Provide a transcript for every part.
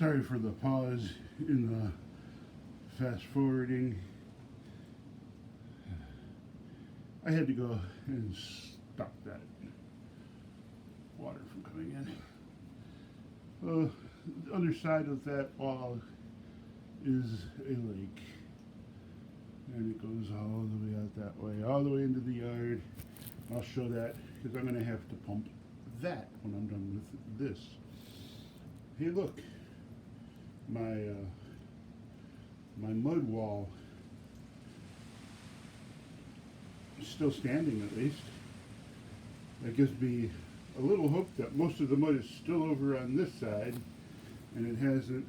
Sorry for the pause in the fast forwarding. I had to go and stop that water from coming in. The other side of that wall is a lake, and it goes all the way out that way, all the way into the yard. I'll show that because I'm going to have to pump that when I'm done with this. Hey, look, my mud wall is still standing, at least. That gives me a little hope that most of the mud is still over on this side and it hasn't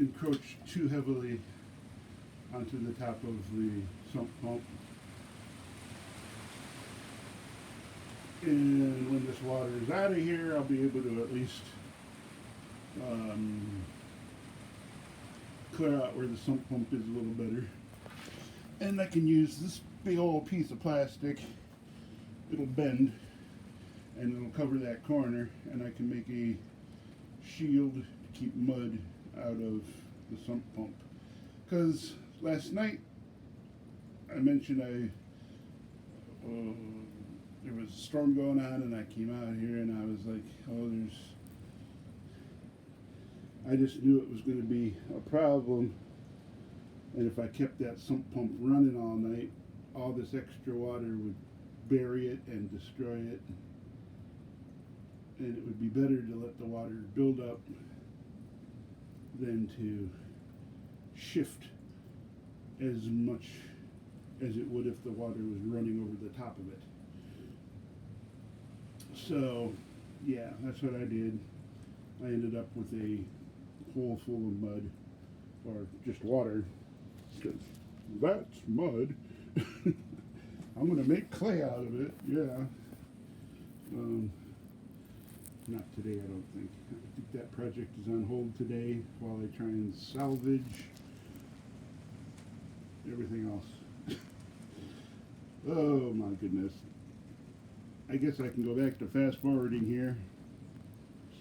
encroached too heavily onto the top of the sump pump. And when this water is out of here, I'll be able to at least clear out where the sump pump is a little better. And I can use this big old piece of plastic. It'll bend and it'll cover that corner, and I can make a shield to keep mud out of the sump pump. Because last night I mentioned there was a storm going on, and I came out here and I was like, I just knew it was going to be a problem. And if I kept that sump pump running all night, all this extra water would bury it and destroy it. And it would be better to let the water build up than to shift as much as it would if the water was running over the top of it. So, yeah, that's what I did. I ended up with a hole full of mud, or just water, because that's mud. I'm going to make clay out of it, yeah. Not today, I don't think. I think that project is on hold today while I try and salvage everything else. Oh my goodness. I guess I can go back to fast forwarding here.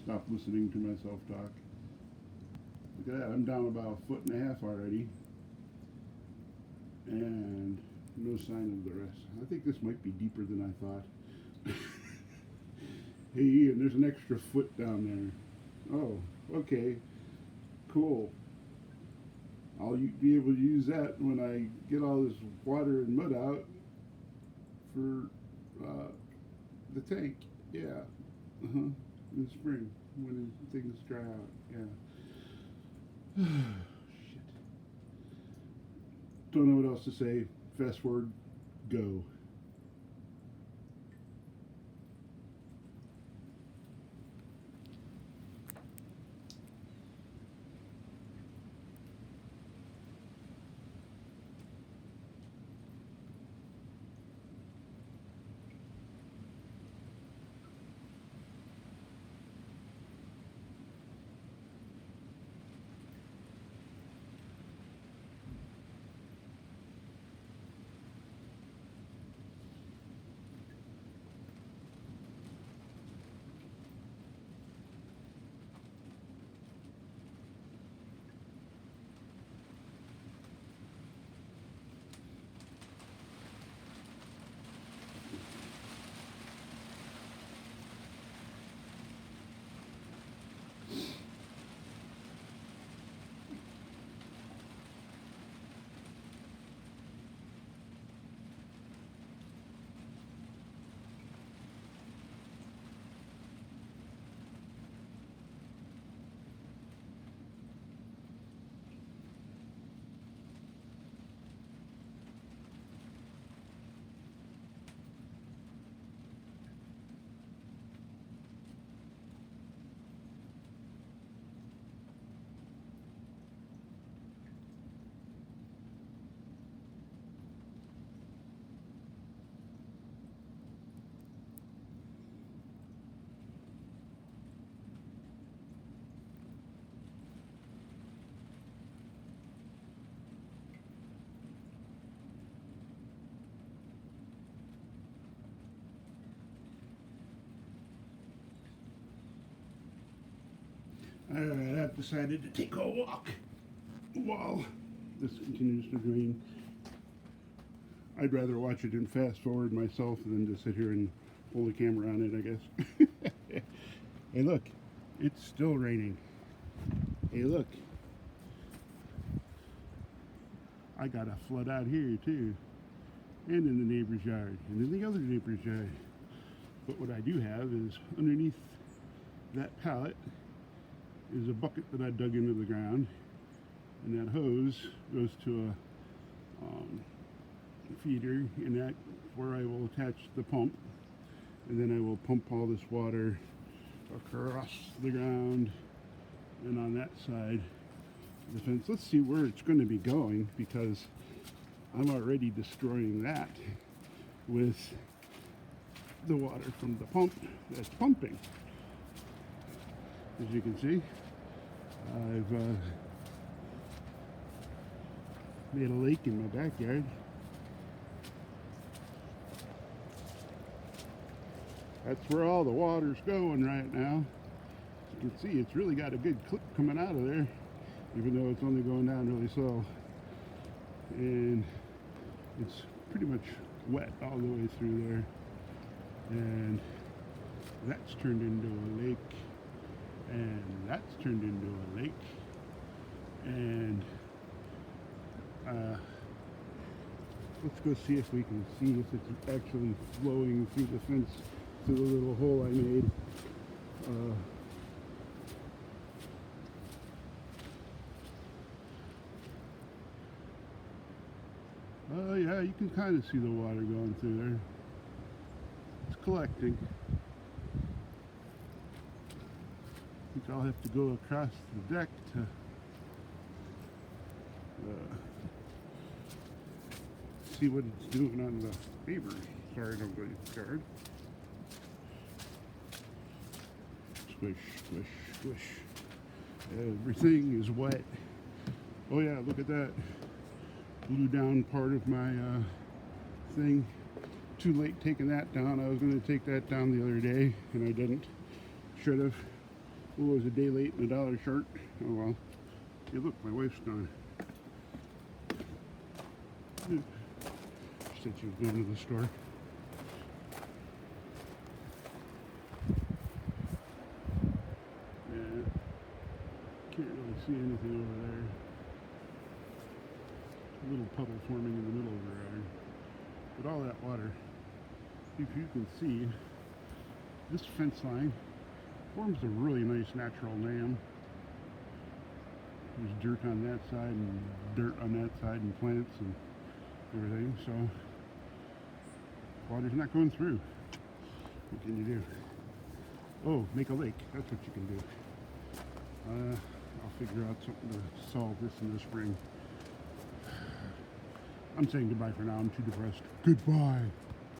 Stop listening to myself talk. Look at that, I'm down about 1.5 feet already. And no sign of the rest. I think this might be deeper than I thought. Hey Ian, there's an extra foot down there. Oh, okay. Cool. I'll be able to use that when I get all this water and mud out for the tank. Yeah. In the spring when things dry out. Yeah. Shit. Don't know what else to say. Fast forward. Go. Alright, I've decided to take a walk while this continues to drain. I'd rather watch it and fast forward myself than to sit here and pull the camera on it, I guess. Hey look, it's still raining. Hey look. I got a flood out here too. And in the neighbor's yard. And in the other neighbor's yard. But what I do have is underneath that pallet is a bucket that I dug into the ground. And that hose goes to a feeder, and that's where I will attach the pump. And then I will pump all this water across the ground and on that side of the fence. Let's see where it's going to be going, because I'm already destroying that with the water from the pump that's pumping. As you can see, I've made a lake in my backyard. That's where all the water's going right now. As you can see, it's really got a good clip coming out of there, even though it's only going down really slow. And it's pretty much wet all the way through there. And that's turned into a lake. And that's turned into a lake. And let's go see if we can see if it's actually flowing through the fence, through the little hole I made. Oh yeah, you can kind of see the water going through there. It's collecting. I think I'll have to go across the deck to see what it's doing on the neighbor's side of the yard. Squish, squish, squish. Everything is wet. Oh yeah, look at that. Blew down part of my thing. Too late taking that down. I was going to take that down the other day, and I didn't. Should have. Oh, it was a day late and $1 short. Oh well. Hey look, my wife's gone. She said she was going to the store. Yeah. Can't really see anything over there. A little puddle forming in the middle of the yard. But all that water, if you can see, this fence line forms a really nice natural dam. There's dirt on that side and dirt on that side and plants and everything, so water's not going through. What can you do? Oh, make a lake. That's what you can do. I'll figure out something to solve this in the spring. I'm saying goodbye for now. I'm too depressed. Goodbye.